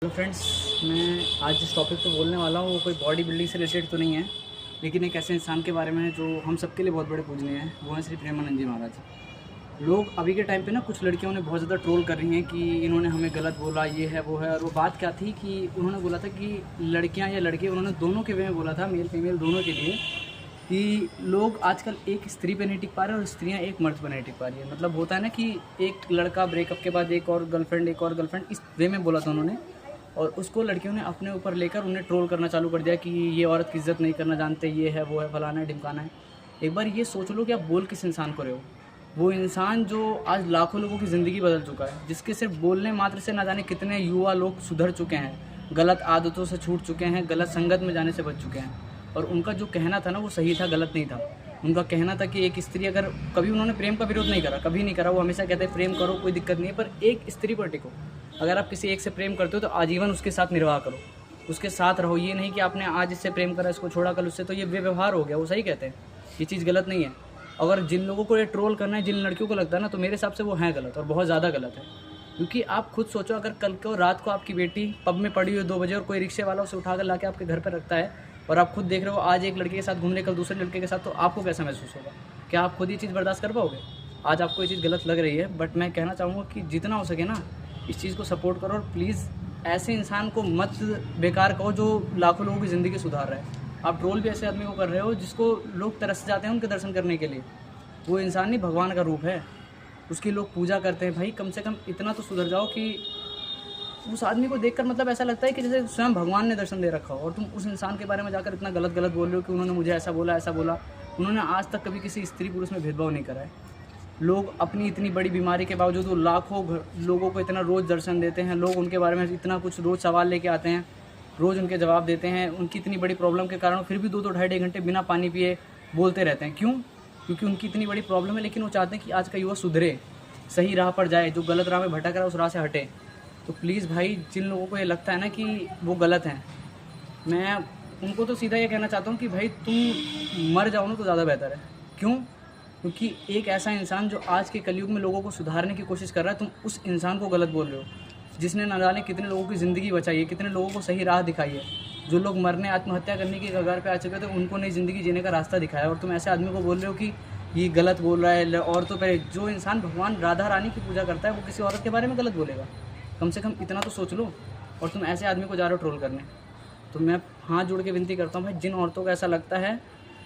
Hello friends, मैं आज जिस टॉपिक पे बोलने वाला हूँ वो कोई बॉडी बिल्डिंग से रिलेटेड तो नहीं है, लेकिन एक ऐसे इंसान के बारे में है जो हम सबके लिए बहुत बड़े पूजनीय हैं। वो हैं श्री प्रेमानंद जी महाराज। लोग अभी के टाइम पे ना कुछ लड़कियों ने बहुत ज़्यादा ट्रोल कर रही हैं कि इन्होंने हमें गलत बोला, ये है वो है। और वो बात क्या थी कि उन्होंने बोला था कि लड़कियाँ या लड़के, उन्होंने दोनों के वे में बोला था, मेल फीमेल दोनों के लिए, कि लोग आजकल एक स्त्री पे नहीं टिक पा रहे और स्त्रियाँ एक मर्द पर नहीं टिक पा रही है। मतलब होता है ना कि एक लड़का ब्रेकअप के बाद एक और गर्लफ्रेंड, इस वे में बोला था उन्होंने। और उसको लड़कियों ने अपने ऊपर लेकर उन्हें ट्रोल करना चालू कर दिया कि ये औरत की इज़्ज़त नहीं करना जानते, ये है वो है, फलाना है ढिमकाना है। एक बार ये सोच लो कि आप बोल किस इंसान को रहे हो। वो इंसान जो आज लाखों लोगों की ज़िंदगी बदल चुका है, जिसके सिर्फ बोलने मात्र से ना जाने कितने युवा लोग सुधर चुके हैं, गलत आदतों से छूट चुके हैं, गलत संगत में जाने से बच चुके हैं। और उनका जो कहना था ना वो सही था, गलत नहीं था। उनका कहना था कि एक स्त्री, अगर कभी उन्होंने प्रेम का विरोध नहीं करा, कभी नहीं करा। वो हमेशा कहते हैं प्रेम करो, कोई दिक्कत नहीं है, पर एक स्त्री पर टिको। अगर आप किसी एक से प्रेम करते हो तो आजीवन उसके साथ निर्वाह करो, उसके साथ रहो। ये नहीं कि आपने आज इससे प्रेम करा, इसको छोड़ा कल उससे, तो ये व्यवहार हो गया। वो सही कहते हैं, ये चीज़ गलत नहीं है। अगर जिन लोगों को ये ट्रोल करना है, जिन लड़कियों को लगता है ना, तो मेरे हिसाब से वो हैं गलत, और बहुत ज़्यादा गलत है। क्योंकि आप खुद सोचो, अगर कल को रात को आपकी बेटी पब में पड़ी हुई 2 बजे और कोई रिक्शे वाला उसे उठाकर लाके आपके घर पर रखता है, और आप खुद देख रहे हो आज एक लड़के के साथ घूमने, कल दूसरे लड़के के साथ, तो आपको कैसा महसूस होगा? क्या आप खुद ये चीज़ बर्दाश्त कर पाओगे? आज आपको ये चीज़ गलत लग रही है, बट मैं कहना चाहूँगा कि जितना हो सके ना, इस चीज़ को सपोर्ट करो। और प्लीज़ ऐसे इंसान को मत बेकार कहो जो लाखों लोगों की ज़िंदगी सुधार रहा है। आप ट्रोल भी ऐसे आदमी को कर रहे हो जिसको लोग तरस जाते हैं उनके दर्शन करने के लिए। वो इंसान नहीं, भगवान का रूप है, उसकी लोग पूजा करते हैं। भाई कम से कम इतना तो सुधर जाओ कि उस आदमी को देखकर मतलब ऐसा लगता है कि जैसे स्वयं भगवान ने दर्शन दे रखा हो, और तुम उस इंसान के बारे में जाकर इतना गलत गलत बोल रहे हो कि उन्होंने मुझे ऐसा बोला, ऐसा बोला। उन्होंने आज तक कभी किसी स्त्री पुरुष में भेदभाव नहीं करा है। लोग अपनी इतनी बड़ी बीमारी के बावजूद वो लाखों लोगों को इतना रोज़ दर्शन देते हैं, लोग उनके बारे में इतना कुछ रोज़ सवाल लेके आते हैं, रोज़ उनके जवाब देते हैं। उनकी इतनी बड़ी प्रॉब्लम के कारण फिर भी 2-2 ढाई घंटे बिना पानी पिए बोलते रहते हैं। क्यों? क्योंकि उनकी इतनी बड़ी प्रॉब्लम है, लेकिन वो चाहते हैं कि आज का युवा सुधरे, सही राह पर जाए, जो गलत राह में भटक रहा है उस राह से हटे। तो प्लीज़ भाई, जिन लोगों को ये लगता है ना कि वो गलत हैं, मैं उनको तो सीधा ये कहना चाहता हूँ कि भाई तुम मर जाओ ना तो ज़्यादा बेहतर है। क्यों? क्योंकि एक ऐसा इंसान जो आज के कलयुग में लोगों को सुधारने की कोशिश कर रहा है, तुम उस इंसान को गलत बोल रहे हो, जिसने न जाने कितने लोगों की ज़िंदगी बचाई है, कितने लोगों को सही राह दिखाई है। जो लोग मरने, आत्महत्या करने की कगार पे आ चुके थे, उनको नई ज़िंदगी जीने का रास्ता दिखाया, और तुम ऐसे आदमी को बोल रहे हो कि ये गलत बोल रहा है। औरतों पर जो इंसान भगवान राधा रानी की पूजा करता है, वो किसी औरत के बारे में गलत बोलेगा? कम से कम इतना तो सोच लो। और तुम ऐसे आदमी को जा रहे हो ट्रोल करने। तो मैं हाथ जोड़ के विनती करता हूँ भाई, जिन औरतों को ऐसा लगता है,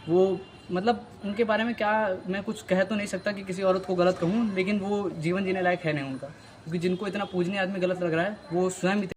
वो मतलब उनके बारे में क्या मैं कुछ कह तो नहीं सकता कि किसी औरत को गलत कहूँ, लेकिन वो जीवन जीने लायक है नहीं उनका। क्योंकि जिनको इतना पूजनीय आदमी गलत लग रहा है, वो स्वयं